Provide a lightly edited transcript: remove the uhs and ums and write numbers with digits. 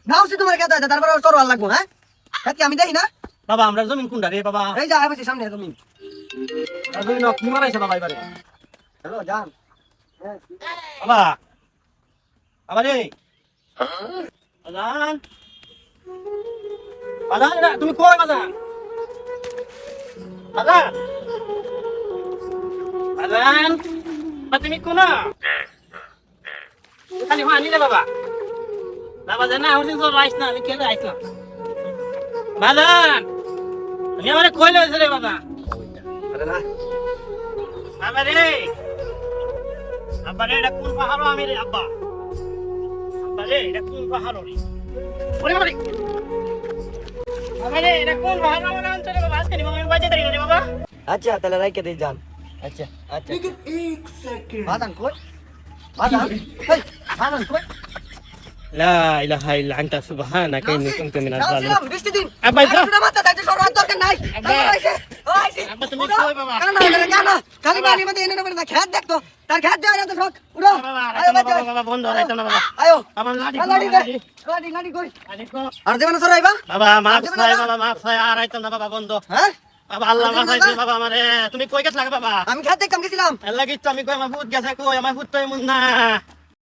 নাওছি তোমার খেতে আছে তারপর চড় ভাল লাগবো হ্যাঁ খেতে আমি দেখি না বাবা আমরা জমিন কোনটা রে বাবা এই যা আইবছি সামনে তুমি জমিন কি মারাইছে বাবা এবারে হ্যালো জান বাবা বাবা রে বাজান বাজান তুমি কই বাজান বাজান বাজান তুমি কোন খালি মানি রে বাবা বাবা জানা আমি তো রাইস না আমি কেন রাইস না বাজান তুমি আমারে কই লইছ রে বাবা আরে না বাবা রে আব্বা রে এটা কোন পাহাড় আমি রে আব্বা আব্বা রে এটা কোন পাহাড় রে ওরে বাবা রে বাবা রে এটা কোন পাহাড় আমার অঞ্চলে বাবা আজকে নি বাবা আমি বাজে দাঁড়িয়ে রে বাবা আচ্ছা তাহলে রাইকে দেই জান আচ্ছা আচ্ছা लेकिन 1 সেকেন্ড বাদান কই বাদান এই বাদান কই লা ইলাহা ইল্লা আনতা সুবহানাকা ইন্নী কুনতু মিনাজ জালিমিন নাসিম বৃষ্টি দিন আব্বা যা না মাথা যাইতে সরবার দরকার নাই আইছে আব্বা তুমি কই বাবা কানা খালি বাড়ি মধ্যে এনে না খেত দেখতো তার খেত দেওয়া না তো শখ উড়ো আয় বাবা বাবা বন্ধ রাইতো না বাবা আয়ো বাবা লাডি লাডি কই লাডি আর দেব না সরাইবা বাবা মাফ চাই বাবা মাফ চাই আর রাইতো না বাবা বন্ধ হ্যাঁ বাবা আল্লাহ মাফ চাইছে বাবা আমারে তুমি কই গেছ লাগা বাবা আমি খেত দেখতাম গেছিলাম আল্লাহ কি আমি কই আমার ভূত গেছে কই আমার ভূত তো এমন না